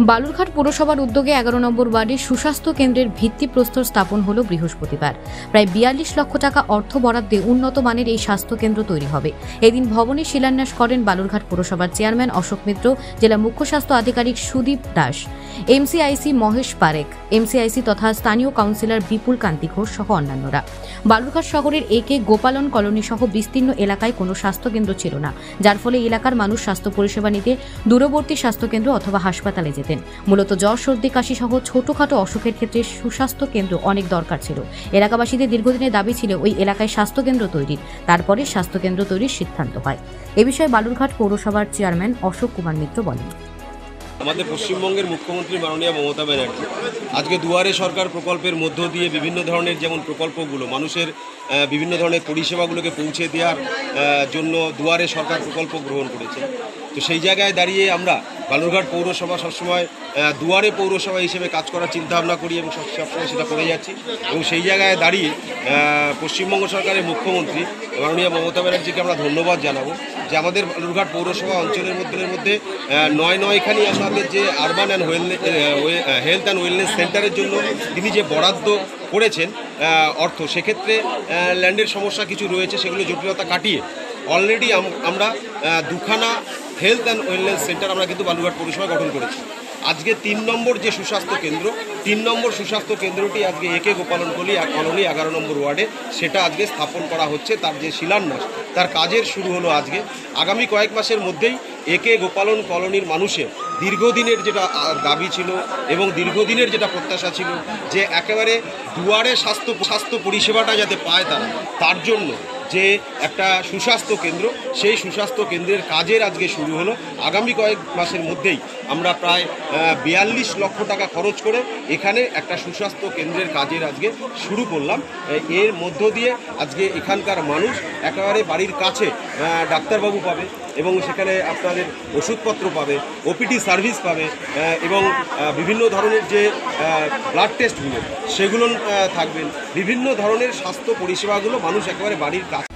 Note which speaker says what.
Speaker 1: বালুরঘাট পৌরসভার উদ্যোগে 11 নম্বর ওয়ার্ডে সুস্বাস্থ্য কেন্দ্রের ভিত্তিপ্রস্তর স্থাপন হল বৃহস্পতিবার। প্রায় 42 লক্ষ টাকা অর্থ বরাদ্দে উন্নত মানের এই স্বাস্থ্যকেন্দ্র তৈরি হবে। এদিন ভবনে শিলান্যাস করেন বালুরঘাট পৌরসভার চেয়ারম্যান অশোক মিত্র, জেলা মুখ্য স্বাস্থ্য আধিকারিক সুদীপ দাস, এমসিআইসি মহেশ পারেখ, এমসিআইসি তথা স্থানীয় কাউন্সিলর বিপুল কান্তি ঘোষ সহ অন্যান্যরা। বালুরঘাট শহরের একে গোপালন কলোনি সহ বিস্তীর্ণ এলাকায় কোনো স্বাস্থ্যকেন্দ্র ছিল না, যার ফলে এলাকার মানুষ স্বাস্থ্য পরিষেবা নিতে দূরবর্তী স্বাস্থ্যকেন্দ্র অথবা হাসপাতালে যেতেন। মূলত জ্বর, সর্দি, কাশি সহ ছোটখাটো অসুখের ক্ষেত্রে সুস্বাস্থ্য কেন্দ্র অনেক দরকার ছিল। এলাকাবাসীদের দীর্ঘদিনের দাবি ছিল ওই এলাকায় স্বাস্থ্যকেন্দ্র তৈরির। তারপরে স্বাস্থ্যকেন্দ্র তৈরির সিদ্ধান্ত হয়। এ বিষয়ে বালুরঘাট পৌরসভার চেয়ারম্যান অশোক কুমার মিত্র বলেন,
Speaker 2: আমাদের পশ্চিমবঙ্গের মুখ্যমন্ত্রী মাননীয় মমতা ব্যানার্জি আজকে দুয়ারে সরকার প্রকল্পের মধ্য দিয়ে বিভিন্ন ধরনের যেমন প্রকল্পগুলো মানুষের বিভিন্ন ধরনের পরিষেবাগুলোকে পৌঁছে দেওয়ার জন্য দুয়ারে সরকার প্রকল্প গ্রহণ করেছে। তো সেই জায়গায় দাঁড়িয়ে আমরা বালুরঘাট পৌরসভা সবসময় দুয়ারে পৌরসভা হিসেবে কাজ করার চিন্তাভাবনা করি এবং সবসময় সেটা করে যাচ্ছি। এবং সেই জায়গায় দাঁড়িয়ে পশ্চিমবঙ্গ সরকারের মুখ্যমন্ত্রী মাননীয় মমতা ব্যানার্জিকে আমরা ধন্যবাদ জানাবো যে আমাদের বালুরঘাট পৌরসভা অঞ্চলের মধ্যে নয়খানি আমাদের যে urban and health and wellness সেন্টারের জন্য তিনি যে বরাদ্দ করেছেন অর্থ, সেক্ষেত্রে ল্যান্ডের সমস্যা কিছু রয়েছে, সেগুলো জটিলতা কাটিয়ে অলরেডি আমরা দুখানা হেলথ অ্যান্ড ওয়েলনেস সেন্টার আমরা কিন্তু বালুরঘাট পৌরসভায় গঠন করেছি। আজকে 3 নম্বর যে সুস্বাস্থ্য কেন্দ্র, 3 নম্বর সুস্বাস্থ্য কেন্দ্রটি আজকে একে গোপালন কলোনি 11 নম্বর ওয়ার্ডে সেটা আজকে স্থাপন করা হচ্ছে। তার যে শিলান্যাস, তার কাজের শুরু হলো আজকে। আগামী কয়েক মাসের মধ্যেই একে গোপালন কলোনির মানুষের দীর্ঘদিনের যেটা দাবি ছিল এবং দীর্ঘদিনের যেটা প্রত্যাশা ছিল যে একেবারে দুয়ারে স্বাস্থ্য পরিষেবাটা যাতে পায় তার জন্য যে একটা সুস্বাস্থ্য কেন্দ্র, সেই সুস্বাস্থ্য কেন্দ্রের কাজের আজকে শুরু হলো। আগামী কয়েক মাসের মধ্যেই আমরা প্রায় 42 লক্ষ টাকা খরচ করে এখানে একটা সুস্বাস্থ্য কেন্দ্রের কাজের আজকে শুরু করলাম। এর মধ্য দিয়ে আজকে এখানকার মানুষ একেবারে বাড়ির কাছে ডাক্তারবাবু পাবে এবং সেখানে আপনাদের ওষুধপত্র পাবে, ওপিডি সার্ভিস পাবে এবং বিভিন্ন ধরনের যে ব্লাড টেস্টগুলো সেগুলো থাকবেন। বিভিন্ন ধরনের স্বাস্থ্য পরিষেবাগুলো মানুষ একেবারে বাড়ির কাছে